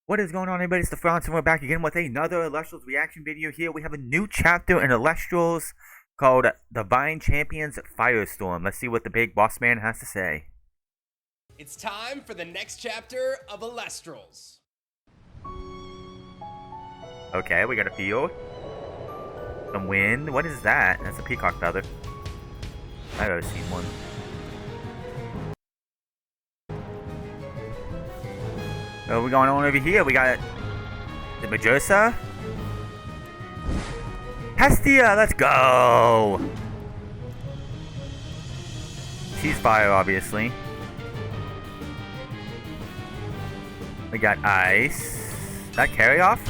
What is going on, everybody? It's the Franz, and we're back again with another Elestrals reaction video here. We have a new chapter in Elestrals called Divine Champions FireStorm. Let's see what the big boss man has to say. It's time for the next chapter of Elestrals. Okay, we got a field. Some wind. What is that? That's a peacock feather. I've never seen one. So we're going on over here. We got the Medusa. Hestia, let's go! She's fire, obviously. We got ice. That carry off?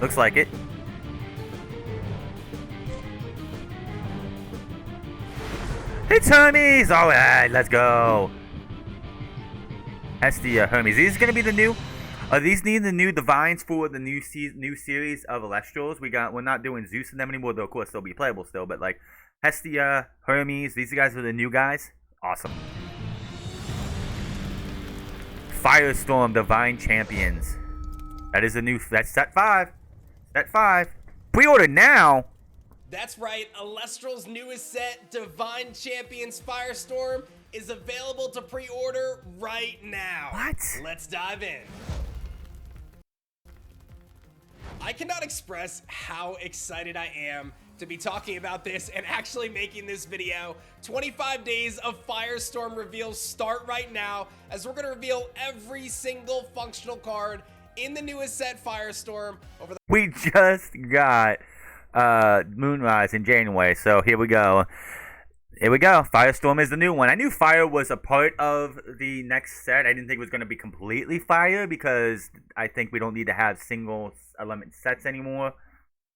Looks like it. It's Hermes! Alright, let's go. Hestia, Hermes. These are gonna be the new. Are these the new divines for the new series of Elestrals? We're not doing Zeus and them anymore, though. Of course, they'll be playable still. But like Hestia, Hermes, these guys are the new guys. Awesome. FireStorm Divine Champions. That is the new. That's set 5. Set 5. Pre-order now. That's right. Elestral's newest set, Divine Champions FireStorm, is available to pre-order right now. What? Let's dive in. I cannot express how excited I am to be talking about this and actually making this video. 25 days of FireStorm reveals start right now, as we're going to reveal every single functional card in the newest set FireStorm over the— We just got Moonrise in January, so here we go. Here we go. FireStorm is the new one. I knew Fire was a part of the next set. I didn't think it was going to be completely Fire because I think we don't need to have single element sets anymore.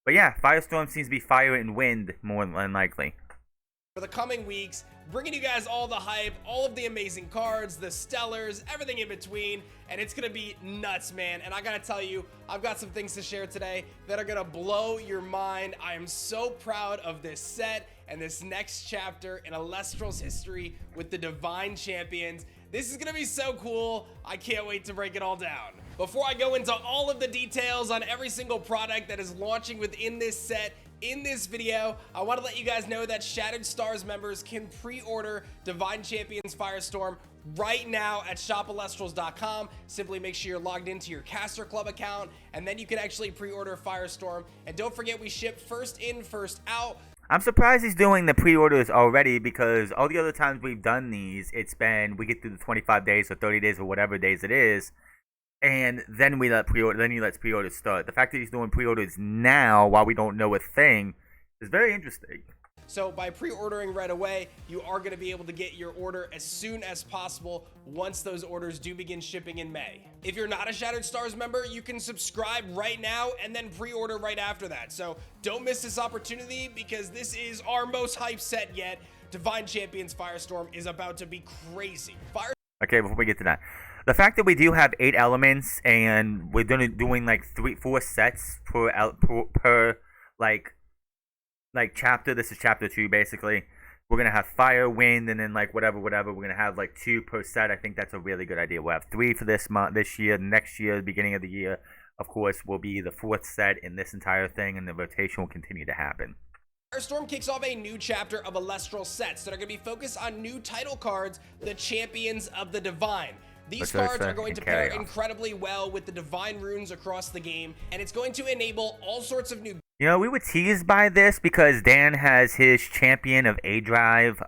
But yeah, FireStorm seems to be Fire and Wind more than likely. For the coming weeks, bringing you guys all the hype, all of the amazing cards, the stellars, everything in between, and it's gonna be nuts, man. And I gotta tell you, I've got some things to share today that are gonna blow your mind. I am so proud of this set and this next chapter in Elestral's history with the Divine Champions. This is gonna be so cool. I can't wait to break it all down. Before I go into all of the details on every single product that is launching within this set, in this video, I want to let you guys know that Shattered Stars members can pre-order Divine Champions FireStorm right now at shopelestrals.com. Simply make sure you're logged into your Caster Club account, and then you can actually pre-order FireStorm. And don't forget, we ship first in, first out. I'm surprised he's doing the pre-orders already because all the other times we've done these, it's been we get through the 25 days or 30 days or whatever days it is, and then we let pre-order. Then he lets pre-orders start. The fact that he's doing pre-orders now while we don't know a thing is very interesting. So by pre-ordering right away, you are going to be able to get your order as soon as possible once those orders do begin shipping in May. If you're not a Shattered Stars member, you can subscribe right now and then pre-order right after that. So don't miss this opportunity because this is our most hyped set yet. Divine Champions FireStorm is about to be crazy. Okay, before we get to that, the fact that we do have 8 elements and we're doing like 3-4 sets per like chapter. This is chapter 2 basically. We're gonna have fire, wind, and then like whatever. We're gonna have like 2 per set. I think that's a really good idea. We'll have 3 for this month, this year, next year, beginning of the year. Of course, will be the 4th set in this entire thing, and the rotation will continue to happen. FireStorm kicks off a new chapter of Elestral sets that are going to be focused on new title cards, the Champions of the Divine. These cards are going to pair incredibly well with the Divine runes across the game, and it's going to enable all sorts of new... You know, we were teased by this because Dan has his champion of A Drive,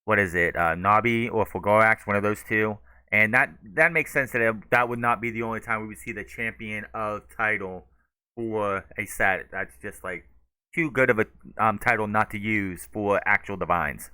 what is it, Nabi or Fogorax, one of those two. And that makes sense that that would not be the only time we would see the champion of title for a set. That's just like too good of a title not to use for actual divines.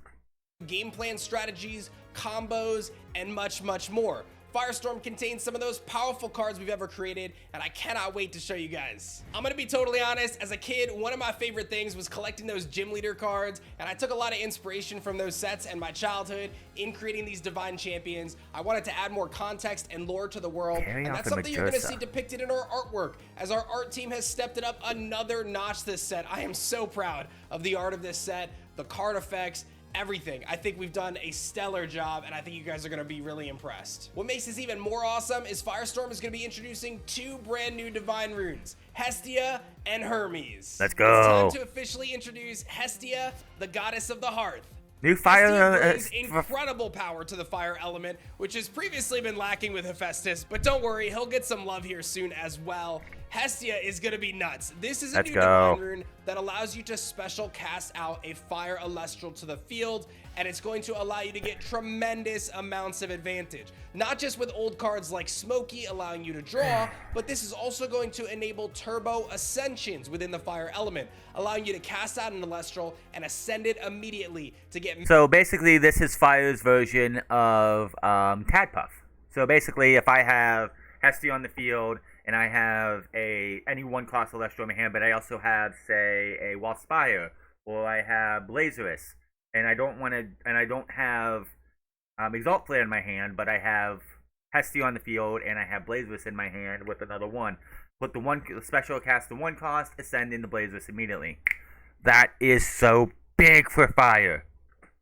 Game plan strategies, combos, and much, much more. FireStorm contains some of those powerful cards we've ever created, and I cannot wait to show you guys. I'm gonna be totally honest, as a kid, one of my favorite things was collecting those gym leader cards, and I took a lot of inspiration from those sets and my childhood in creating these Divine Champions. I wanted to add more context and lore to the world, and that's something you're gonna see depicted in our artwork, as our art team has stepped it up another notch this set. I am so proud of the art of this set, the card effects, everything. I think we've done a stellar job, and I think you guys are going to be really impressed. What makes this even more awesome is FireStorm is going to be introducing 2 brand new divine runes, Hestia and Hermes. Let's go. It's time to officially introduce Hestia, the goddess of the hearth. New fire brings incredible power to the fire element, which has previously been lacking with Hephaestus, but don't worry, he'll get some love here soon as well. Hestia is going to be nuts. This is a new divine rune that allows you to special cast out a fire Elestral to the field, and it's going to allow you to get tremendous amounts of advantage. Not just with old cards like Smokey allowing you to draw, but this is also going to enable turbo ascensions within the fire element, allowing you to cast out an Elestral and ascend it immediately to get... So basically, this is Fire's version of Tadpuff. So basically, if I have Hestia on the field, and I have any one cost Celestial in my hand, but I also have, say, a Wallspire, or I have Blazerus, and I don't have Exalt Flare in my hand, but I have Hestia on the field, and I have Blazerus in my hand with another one. Put the one special cast the one cost, ascend into Blazerus immediately. That is so big for fire.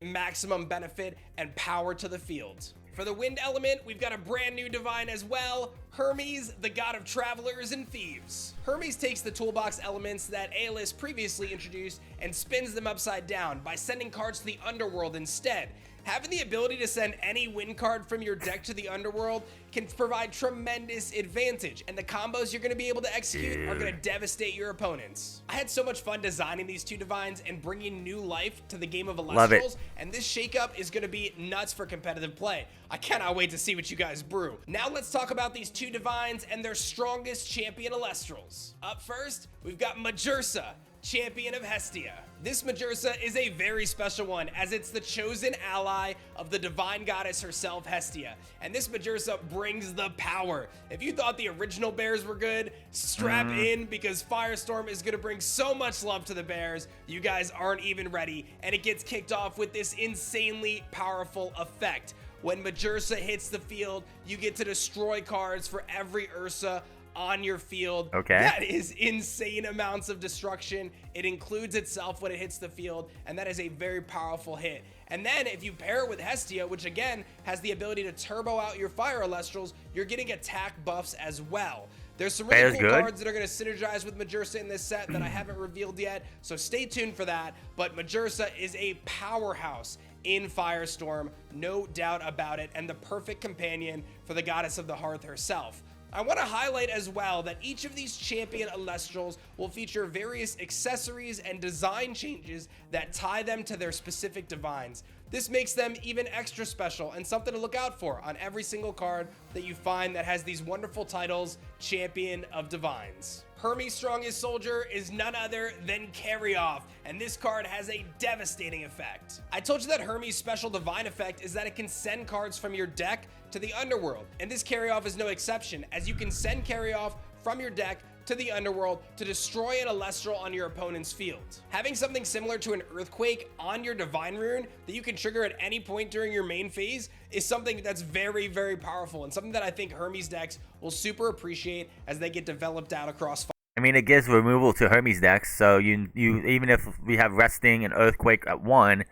Maximum benefit and power to the field. For the wind element, we've got a brand new divine as well, Hermes, the god of travelers and thieves. Hermes takes the toolbox elements that Aeolus previously introduced and spins them upside down by sending cards to the underworld instead. Having the ability to send any win card from your deck to the underworld can provide tremendous advantage, and the combos you're going to be able to execute are going to devastate your opponents. I had so much fun designing these 2 divines and bringing new life to the game of Elestrals, and this shakeup is going to be nuts for competitive play. I cannot wait to see what you guys brew. Now let's talk about these 2 divines and their strongest champion Elestrals. Up first, we've got Majursa, champion of Hestia. This Majursa is a very special one, as it's the chosen ally of the divine goddess herself, Hestia. And this Majursa brings the power. If you thought the original bears were good, strap in, because FireStorm is going to bring so much love to the bears. You guys aren't even ready, and it gets kicked off with this insanely powerful effect. When Majursa hits the field, you get to destroy cards for every Ursa on your field. Okay. That is insane amounts of destruction. It includes itself when it hits the field, and that is a very powerful hit. And then if you pair it with Hestia, which again has the ability to turbo out your fire Elestrals, you're getting attack buffs as well. There's some really cool cards that are going to synergize with Majursa in this set that I haven't revealed yet, so stay tuned for that. But Majursa is a powerhouse in FireStorm, no doubt about it, and the perfect companion for the goddess of the hearth herself. I want to highlight as well that each of these champion Elestrals will feature various accessories and design changes that tie them to their specific divines. This makes them even extra special and something to look out for on every single card that you find that has these wonderful titles, Champion of Divines. Hermes' strongest soldier is none other than Carry Off, and this card has a devastating effect. I told you that Hermes' special divine effect is that it can send cards from your deck to the underworld, and this Carry Off is no exception, as you can send Carry Off from your deck to the underworld to destroy an Elestral on your opponent's field. Having something similar to an Earthquake on your divine rune that you can trigger at any point during your main phase is something that's very, very powerful, and something that I think Hermes decks will super appreciate as they get developed out across. I mean, it gives removal to Hermes decks, so you even if we have Resting and Earthquake at 1,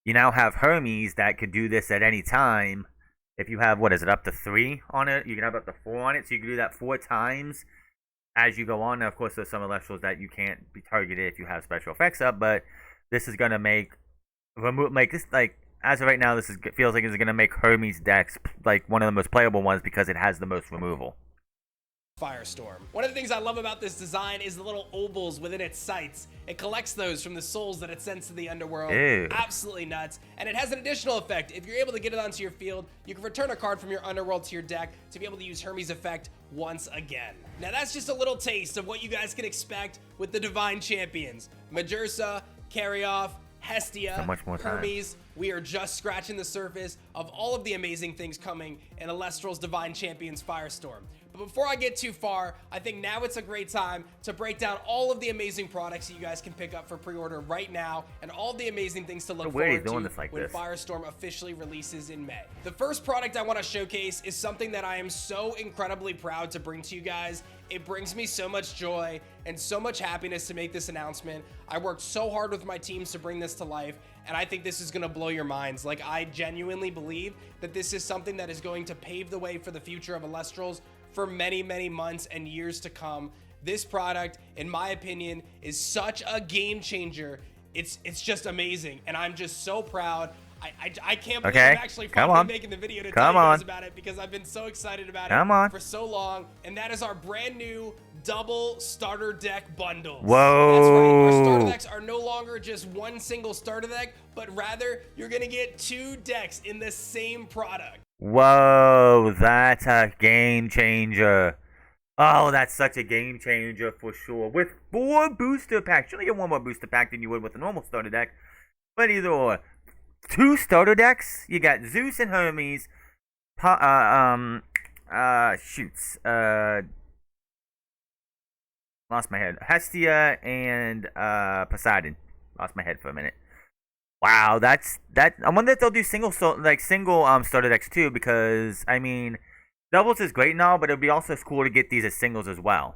you now have Hermes that could do this at any time. If you have, what is it, up to 3 on it, you can have up to 4 on it, so you can do that 4 times as you go on. Now, of course, there's some Elestrals that you can't be targeted if you have special effects up, but this is gonna make this, like, as of right now, feels like it's gonna make Hermes decks like one of the most playable ones because it has the most removal. FireStorm. One of the things I love about this design is the little ovals within its sights. It collects those from the souls that it sends to the underworld. Ew. Absolutely nuts. And it has an additional effect. If you're able to get it onto your field, you can return a card from your underworld to your deck to be able to use Hermes' effect once again. Now that's just a little taste of what you guys can expect with the Divine Champions. Majursa, Carry Off, Hestia, so much more time. Hermes. We are just scratching the surface of all of the amazing things coming in Elestrals Divine Champions FireStorm. But before I get too far, I think now it's a great time to break down all of the amazing products that you guys can pick up for pre-order right now, and all the amazing things to look forward to when FireStorm officially releases in May. The first product I want to showcase is something that I am so incredibly proud to bring to you guys. It brings me so much joy and so much happiness to make this announcement. I worked so hard with my teams to bring this to life, and I think this is going to blow your minds. Like, I genuinely believe that this is something that is going to pave the way for the future of Elestrals for many, many months and years to come. This product, in my opinion, is such a game changer. It's just amazing, and I'm just so proud. I can't believe I'm actually finally making the video to tell you guys about it, because I've been so excited about it for so long. And that is our brand new double starter deck bundles. Whoa. That's right. Our starter decks are no longer just one single starter deck, but rather you're going to get 2 decks in the same product. Whoa, that's a game changer. Oh, that's such a game changer for sure. With 4 booster packs. You only get 1 more booster pack than you would with a normal starter deck. But either or. 2 starter decks. You got Zeus and Hermes. Lost my head. Hestia and Poseidon. Lost my head for a minute. Wow, that's that. I wonder if they'll do single starter decks too, because I mean, doubles is great and all, but it'd be also cool to get these as singles as well.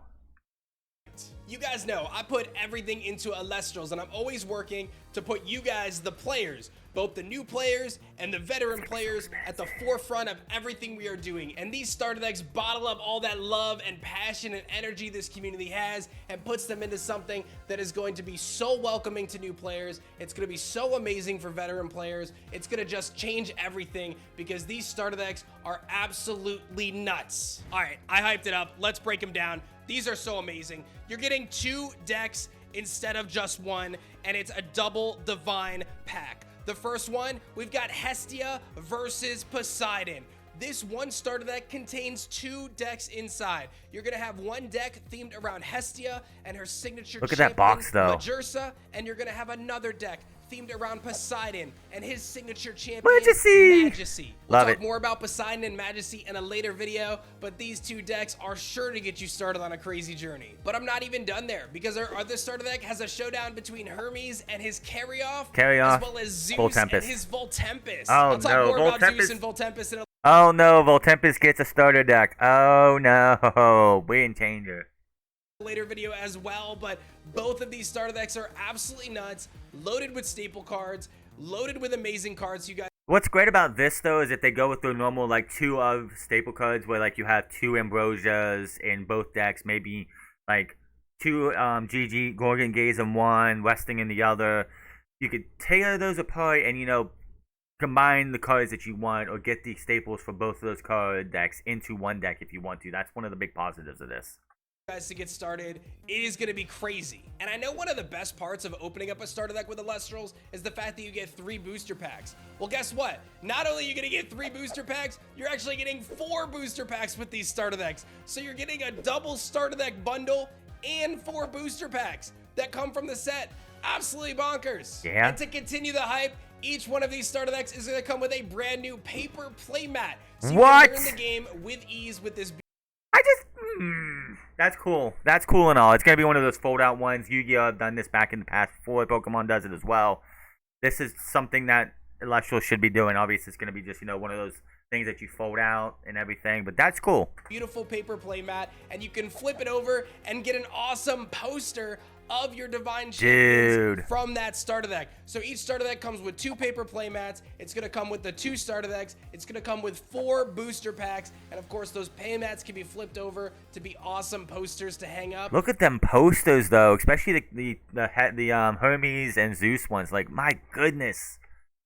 You guys know I put everything into Elestrals, and I'm always working to put you guys, the players, both the new players and the veteran players, at the forefront of everything we are doing. And these starter decks bottle up all that love and passion and energy this community has and puts them into something that is going to be so welcoming to new players. It's going to be so amazing for veteran players. It's going to just change everything, because these starter decks are absolutely nuts. All right, I hyped it up. Let's break them down. These are so amazing. You're getting 2 decks instead of just 1, and it's a double divine pack. The first one, we've got Hestia versus Poseidon. This one starter deck contains 2 decks inside. You're going to have 1 deck themed around Hestia and her signature Look at that box, though. Majursa, and you're going to have another deck themed around Poseidon and his signature champion, Majesty. We'll talk more about Poseidon and Majesty in a later video, but these 2 decks are sure to get you started on a crazy journey. But I'm not even done there, because our other starter deck has a showdown between Hermes and his Carry-Off, as well as Zeus and his Voltempest. Oh, I'll talk more about Zeus and Voltempest in a Oh no, Voltempest gets a starter deck. Oh no, win changer. Later video as well, but both of these starter decks are absolutely nuts, loaded with staple cards, loaded with amazing cards. You guys, what's great about this though is if they go with the normal like 2 of staple cards, where like you have 2 Ambrosias in both decks, maybe like 2 GG Gorgon Gaze in one, Resting in the other. You could tear those apart and, you know, combine the cards that you want, or get the staples for both of those card decks into one deck if you want to. That's one of the big positives of this. Guys, to get started, it is going to be crazy. And I know one of the best parts of opening up a starter deck with Elestrals is the fact that you get 3 booster packs. Well, guess what? Not only are you going to get 3 booster packs, you're actually getting 4 booster packs with these starter decks. So you're getting a double starter deck bundle and 4 booster packs that come from the set. Absolutely bonkers. Yeah. And to continue the hype, each one of these starter decks is going to come with a brand new paper playmat. So you can learn the game with ease with this. That's cool. That's cool and all. It's going to be one of those fold-out ones. Yu-Gi-Oh! Have done this back in the past before. Pokemon does it as well. This is something that Elestrals should be doing. Obviously, it's going to be just, you know, one of those things that you fold out and everything, but that's cool. Beautiful paper playmat, and you can flip it over and get an awesome poster of your divine champions from that starter deck. So each starter deck comes with 2 paper playmats. It's going to come with the 2 starter decks. It's going to come with 4 booster packs, and of course those playmats can be flipped over to be awesome posters to hang up. Look at them posters though, especially the Hermes and Zeus ones. Like, my goodness,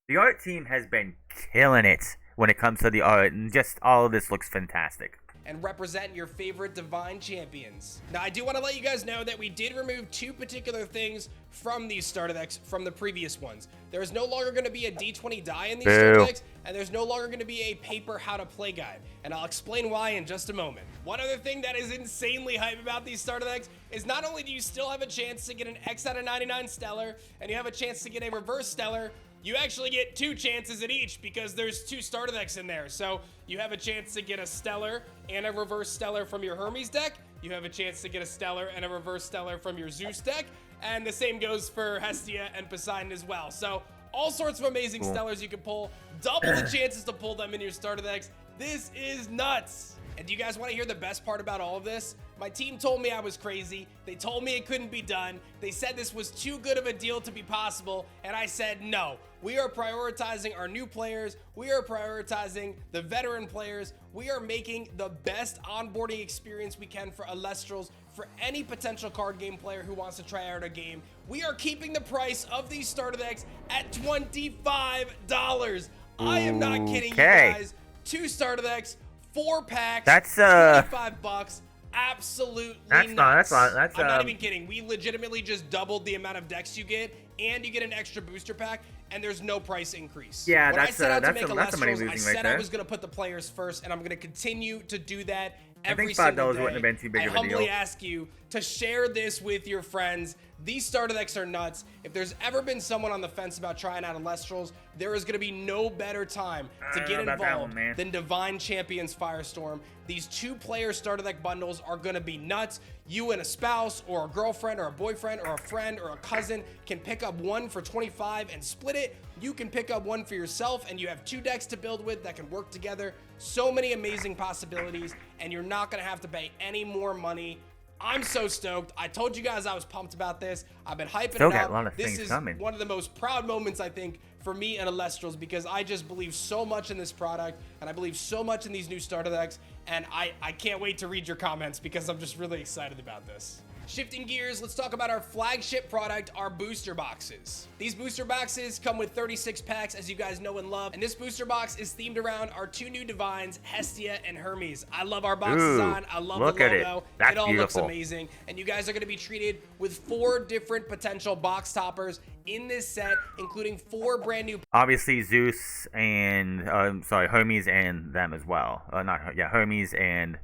the art team has been killing it when it comes to the art, and just all of this looks fantastic. And represent your favorite divine champions. Now, I do want to let you guys know that we did remove 2 particular things from these starter decks from the previous ones. There is no longer going to be a D20 die in these starter decks, and there's no longer going to be a paper how to play guide. And I'll explain why in just a moment. One other thing that is insanely hype about these starter decks is not only do you still have a chance to get an X out of 99 Stellar, and you have a chance to get a Reverse Stellar, you actually get 2 chances at each, because there's 2 starter decks in there. So you have a chance to get a Stellar and a Reverse Stellar from your Hermes deck. You have a chance to get a Stellar and a Reverse Stellar from your Zeus deck. And the same goes for Hestia and Poseidon as well. So all sorts of amazing Stellars you can pull. Double the chances to pull them in your starter decks. This is nuts. And do you guys want to hear the best part about all of this? My team told me I was crazy. They told me it couldn't be done. They said this was too good of a deal to be possible. And I said, no, we are prioritizing our new players. We are prioritizing the veteran players. We are making the best onboarding experience we can for Elestrals, for any potential card game player who wants to try out a game. We are keeping the price of these starter decks at $25. I am not kidding you guys. 2 starter decks, 4 packs. That's $25. Absolutely nuts. I'm not even kidding. We legitimately just doubled the amount of decks you get, and you get an extra booster pack, and there's no price increase. Yeah, when I set out to make Elestrals, I said I was going to put the players first, and I'm going to continue to do that every single day. I think $5 wouldn't have been too big of a deal. I humbly ask you to share this with your friends. These starter decks are nuts. If there's ever been someone on the fence about trying out Elestrals, there is going to be no better time to get involved than Divine Champions FireStorm. These 2-player starter deck bundles are going to be nuts. You and a spouse or a girlfriend or a boyfriend or a friend or a cousin can pick up one for $25 and split it. You can pick up one for yourself, and you have 2 decks to build with that can work together. So many amazing possibilities, and you're not going to have to pay any more money. I'm so stoked. I told you guys I was pumped about this. I've been hyping it up. This is one of the most proud moments, I think, for me and Elestrals, because I just believe so much in this product, and I believe so much in these new starter decks, and I can't wait to read your comments because I'm just really excited about this. Shifting gears, let's talk about our flagship product, our booster boxes. These booster boxes come with 36 packs, as you guys know and love, and this booster box is themed around our 2 new Divines, Hestia and Hermes. I love our box design. I love the logo. It all looks amazing, and you guys are going to be treated with 4 different potential box toppers in this set, including 4 brand new. Obviously, Zeus and Hermes and them as well. Hermes and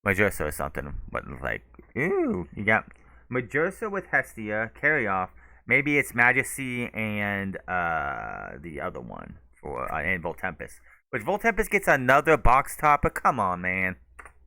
Majorsa or something. But like, ooh, you got Majorsa with Hestia, carry off. Maybe it's Majesty and the other one for and Voltempest. Which Voltempest gets another box topper. Come on, man.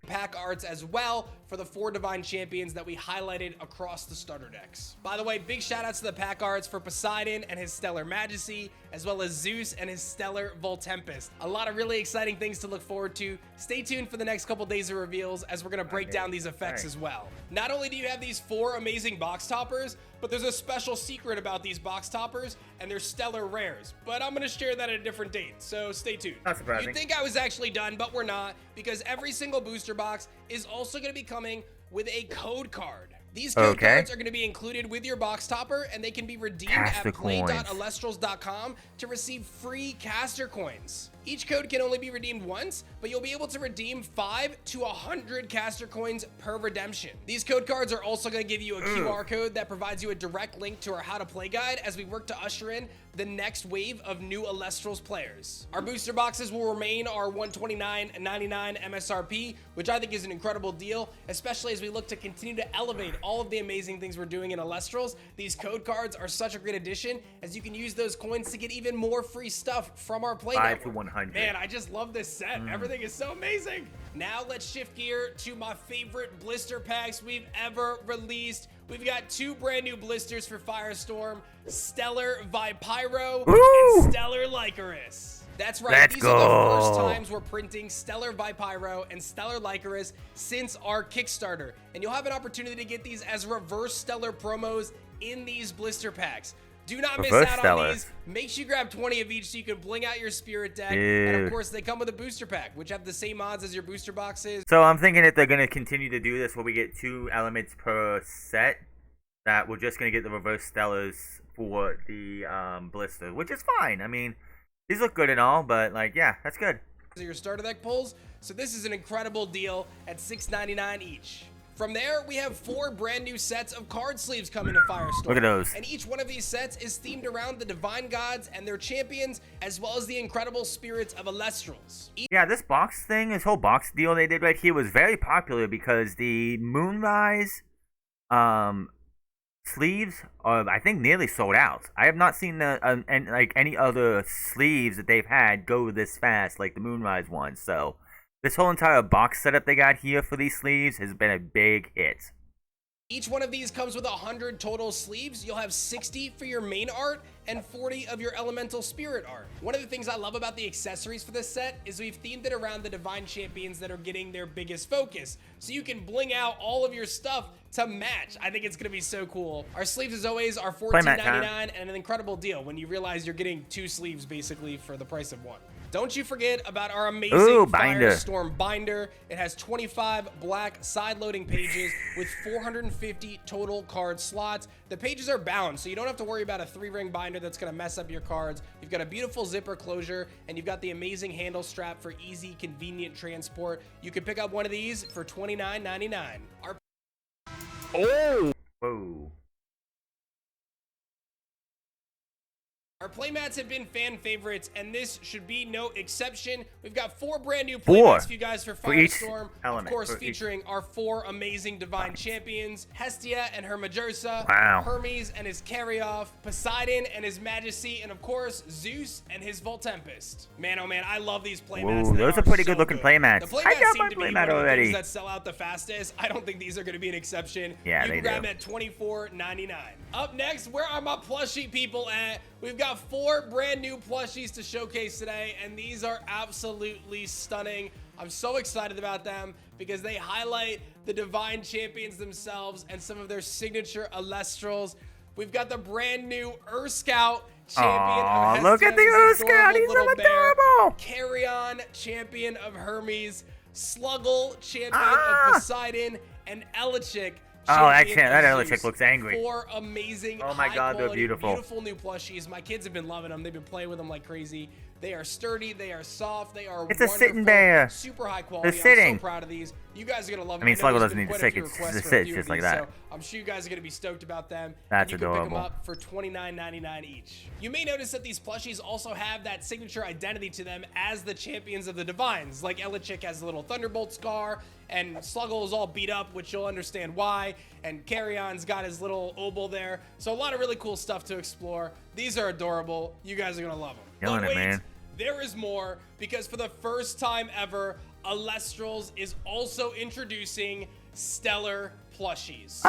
Pack arts as well for the 4 Divine Champions that we highlighted across the starter decks. By the way, big shout outs to the pack arts for Poseidon and his Stellar Majesty, as well as Zeus and his Stellar Voltempest. A lot of really exciting things to look forward to. Stay tuned for the next couple days of reveals, as we're going to break down these effects as well. Not only do you have these 4 amazing box toppers, but there's a special secret about these box toppers, and they're stellar rares. But I'm going to share that at a different date, so stay tuned. Not surprising. You'd think I was actually done, but we're not, because every single booster box is also going to be coming with a code card. These code cards are going to be included with your box topper, and they can be redeemed at play.elestrals.com to receive free caster coins. Each code can only be redeemed once, but you'll be able to redeem 5 to 100 caster coins per redemption. These code cards are also going to give you a QR code that provides you a direct link to our How to Play guide as we work to usher in the next wave of new Elestrals players. Our booster boxes will remain our $129.99 MSRP, which I think is an incredible deal, especially as we look to continue to elevate all of the amazing things we're doing in Elestrals. These code cards are such a great addition, as you can use those coins to get even more free stuff from our play network. 5 to 100. Man, I just love this set. Everything is so amazing. Now let's shift gear to my favorite blister packs we've ever released. We've got 2 brand new blisters for FireStorm, Stellar Vipyro and Stellar Lycoris. That's right, these are the first times we're printing Stellar Vipyro and Stellar Lycoris since our Kickstarter. And you'll have an opportunity to get these as reverse Stellar promos in these blister packs. Do not miss out on these. Make sure you grab 20 of each so you can bling out your spirit deck. And of course, they come with a booster pack, which have the same odds as your booster boxes. So I'm thinking that they're going to continue to do this where we get 2 elements per set. That we're just going to get the reverse Stellars for the blister, which is fine. I mean, these look good and all, but like, yeah, that's good. Your starter deck pulls. So this is an incredible deal at $6.99 each. From there, we have 4 brand new sets of card sleeves coming to FireStorm. Look at those. And each one of these sets is themed around the Divine Gods and their champions, as well as the incredible spirits of Elestrals. Yeah, this box thing, this whole box deal they did right here was very popular because the Moonrise sleeves are, I think, nearly sold out. I have not seen any other sleeves that they've had go this fast like the Moonrise one. So this whole entire box setup they got here for these sleeves has been a big hit. Each one of these comes with 100 total sleeves. You'll have 60 for your main art and 40 of your elemental spirit art. One of the things I love about the accessories for this set is we've themed it around the divine champions that are getting their biggest focus. So you can bling out all of your stuff to match. I think it's gonna be so cool. Our sleeves, as always, are $14.99 and an incredible deal when you realize you're getting 2 sleeves basically for the price of 1. Don't you forget about our amazing FireStorm binder. It has 25 black side-loading pages with 450 total card slots. The pages are bound, so you don't have to worry about a 3-ring binder that's gonna mess up your cards. You've got a beautiful zipper closure, and you've got the amazing handle strap for easy, convenient transport. You can pick up one of these for $29.99. Whoa. Our playmats have been fan favorites, and this should be no exception. We've got 4 brand new playmats for you guys for FireStorm. Of course, featuring our 4 amazing divine champions, Hestia and her Majersa, Hermes and his Carryoff, Poseidon and his Majesty, and of course, Zeus and his Voltempest. Man, oh man, I love these playmats. Whoa, those are pretty good looking playmats. The playmats seem to be one of the things that sell out the fastest. I don't think these are going to be an exception. Yeah, you can grab them at $24.99. Up next, where are my plushie people at? We've got 4 brand new plushies to showcase today, and these are absolutely stunning. I'm so excited about them because they highlight the divine champions themselves and some of their signature Elestrals. We've got the brand new Scout champion of Hestia. Look at the Scout, he's so adorable. Carrion, champion of Hermes, Sluggle, champion of Poseidon, and Elichick. That Elechick looks angry. 4 amazing, oh my god, they're beautiful new plushies. My kids have been loving them. They've been playing with them like crazy. They are sturdy, they are soft, they are wonderful. A sitting bear. Super high quality. They're sitting. I'm so proud of these. You guys are gonna love them. I mean, Sluggle doesn't need to sit. It's just sit, just like that. So I'm sure you guys are gonna be stoked about them. That's adorable. You can adorable. pick them up for $29.99 each. You may notice that these plushies also have that signature identity to them as the champions of the divines. Like Elichick has a little Thunderbolt scar, and Sluggle is all beat up, which you'll understand why. And Carrion's got his little obol there. So a lot of really cool stuff to explore. These are adorable. You guys are gonna love them. Killing it, man. There is more, because for the first time ever, Elestrals is also introducing Stellar plushies.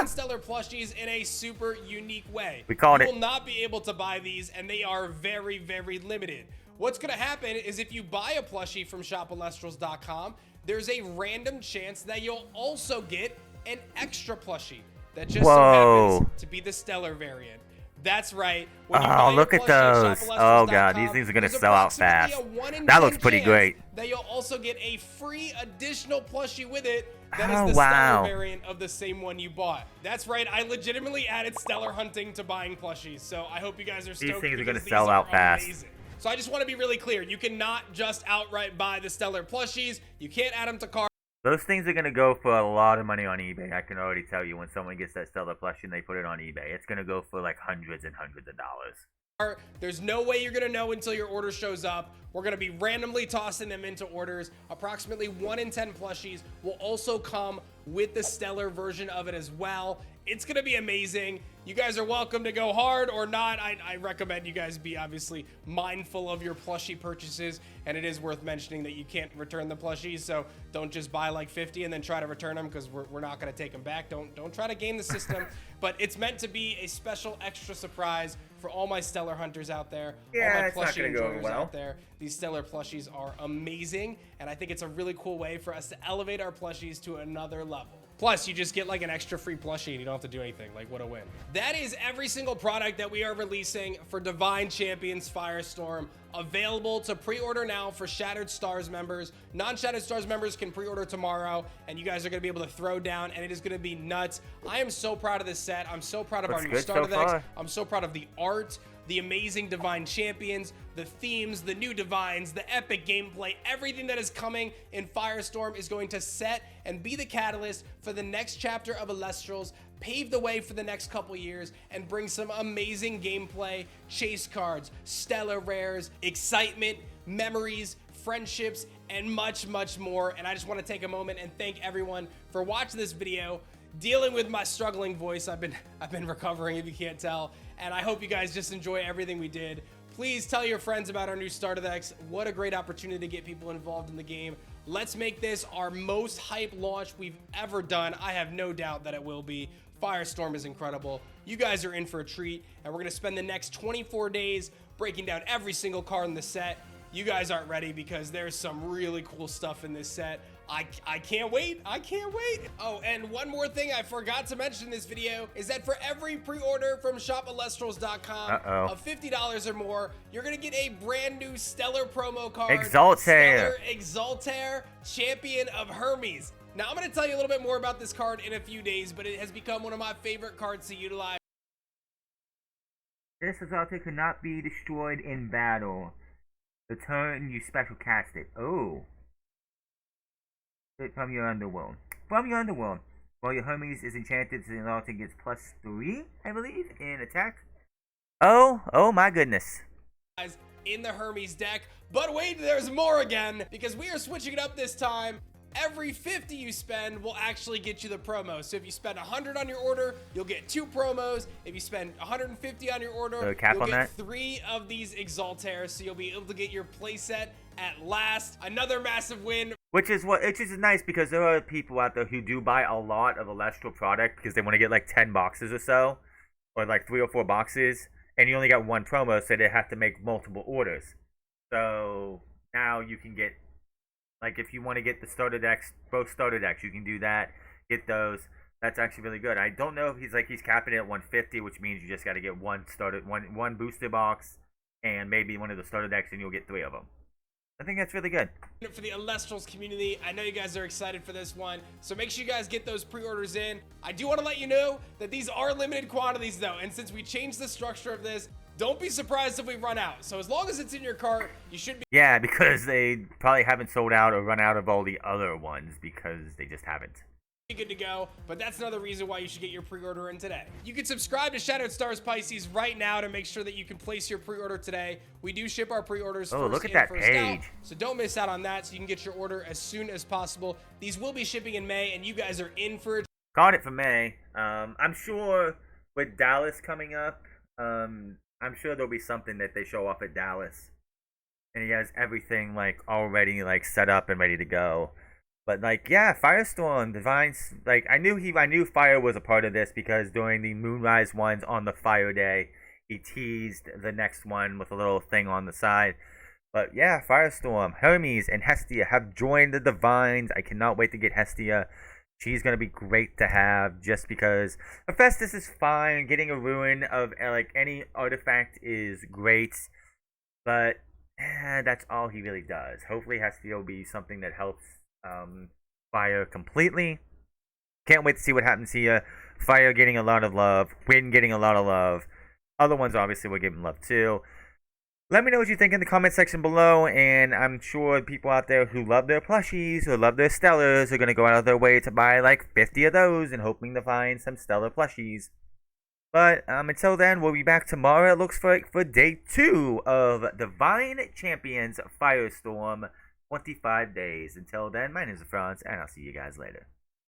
Stellar plushies in a super unique way. We called it. You will not be able to buy these, and they are very, very limited. What's going to happen is if you buy a plushie from shopelestrals.com, there's a random chance that you'll also get an extra plushie that just so happens to be the Stellar variant. That's right. Oh, look at those. Oh, God. These things are going to sell out fast. That looks pretty great. That you'll also get a free additional plushie with it that is the Stellar variant of the same one you bought. That's right. I legitimately added Stellar hunting to buying plushies. So I hope you guys are stoked. These things are going to sell out fast. Amazing. So I just want to be really clear. You cannot just outright buy the Stellar plushies. You can't add them to cards. Those things are going to go for a lot of money on eBay. I can already tell you when someone gets that Stellar plushie and they put it on eBay. It's going to go for like hundreds and hundreds of dollars. There's no way you're going to know until your order shows up. We're going to be randomly tossing them into orders. Approximately 1 in 10 plushies will also come with the Stellar version of it as well. It's going to be amazing. You guys are welcome to go hard or not. I recommend you guys be obviously mindful of your plushie purchases, and it is worth mentioning that you can't return the plushies, so don't just buy like 50 and then try to return them, because we're not going to take them back. Don't try to game the system. But it's meant to be a special extra surprise for all my Stellar hunters out there, all my plushie enjoyers out there. These Stellar plushies are amazing, and I think it's a really cool way for us to elevate our plushies to another level. Plus, you just get like an extra free plushie and you don't have to do anything. Like, what a win. That is every single product that we are releasing for Divine Champions FireStorm, available to pre-order now for Shattered Stars members. Non-Shattered Stars members can pre-order tomorrow, and you guys are going to be able to throw down, and it is going to be nuts. I am so proud of this set. I'm so proud of our new starter decks. I'm so proud of the art, the amazing Divine Champions, the themes, the new Divines, the epic gameplay. Everything that is coming in FireStorm is going to set and be the catalyst for the next chapter of Elestrals, pave the way for the next couple years, and bring some amazing gameplay, chase cards, Stellar rares, excitement, memories, friendships, and much, much more. And I just want to take a moment and thank everyone for watching this video, dealing with my struggling voice. I've been recovering, if you can't tell, and I hope you guys just enjoy everything we did. Please tell your friends about our new starter decks. What a great opportunity to get people involved in the game. Let's make this our most hype launch we've ever done. I have no doubt that it will be. FireStorm is incredible. You guys are in for a treat, and we're going to spend the next 24 days breaking down every single card in the set. You guys aren't ready because there's some really cool stuff in this set. I can't wait. I can't wait. Oh, and one more thing I forgot to mention in this video is that for every pre-order from shopelestrals.com of $50 or more, you're going to get a brand new Stellar promo card. Exaltair. Stellar Exaltair, Champion of Hermes. Now, I'm going to tell you a little bit more about this card in a few days, but it has become one of my favorite cards to utilize. This Exaltair could not be destroyed in battle. The turn you special cast it. Oh. From your underworld. From your underworld. While your Hermes is enchanted, the Exaltair gets +3, I believe, in attack. Oh my goodness. In the Hermes deck. But wait, there's more again, because we are switching it up this time. Every 50 you spend will actually get you the promo. So if you spend 100 on your order, you'll get 2 promos. If you spend 150 on your order, you'll get 3 of these Exaltairs. So you'll be able to get your playset at last. Another massive win. Which is nice, because there are people out there who do buy a lot of Elestral product because they want to get like 10 boxes or so, or like 3 or 4 boxes, and you only got 1 promo, so they have to make multiple orders. So now you can get, like, if you want to get the starter decks, both starter decks, you can do that. Get those. That's actually really good. I don't know if he's capping it at 150, which means you just got to get one booster box and maybe one of the starter decks, and you'll get 3 of them. I think that's really good. For the Elestrals community, I know you guys are excited for this one, so make sure you guys get those pre-orders in. I do want to let you know that these are limited quantities though, and since we changed the structure of this, don't be surprised if we run out. So as long as it's in your cart, you should be— Yeah, because they probably haven't sold out or run out of all the other ones, because they just haven't. Good to go, but that's another reason why you should get your pre-order in today. You can subscribe to Shadowed Stars Pisces right now to make sure that you can place your pre-order today. We do ship our pre-orders first look at in, that first page. out, so don't miss out on that, so you can get your order as soon as possible. These will be shipping in May, and you guys are in for it. Got it for May. I'm sure with Dallas coming up, I'm sure there'll be something that they show off at Dallas, and he has everything like already like set up and ready to go. But like, yeah, FireStorm, Divines, like I knew Fire was a part of this, because during the Moonrise ones on the Fire Day, he teased the next one with a little thing on the side. But yeah, FireStorm, Hermes, and Hestia have joined the Divines. I cannot wait to get Hestia. She's gonna be great to have, just because Hephaestus is fine. Getting a ruin of like any artifact is great, but that's all he really does. Hopefully Hestia will be something that helps Fire completely. Can't wait to see what happens here. Fire getting a lot of love, Wind getting a lot of love. Other ones obviously will give him love too. Let me know what you think in the comment section below, and I'm sure people out there who love their plushies or love their Stellars are going to go out of their way to buy like 50 of those and hoping to find some Stellar plushies. But until then, we'll be back tomorrow, it looks like, for day 2 of Divine Champions FireStorm. 25 days. Until then, my name is Franz, and I'll see you guys later.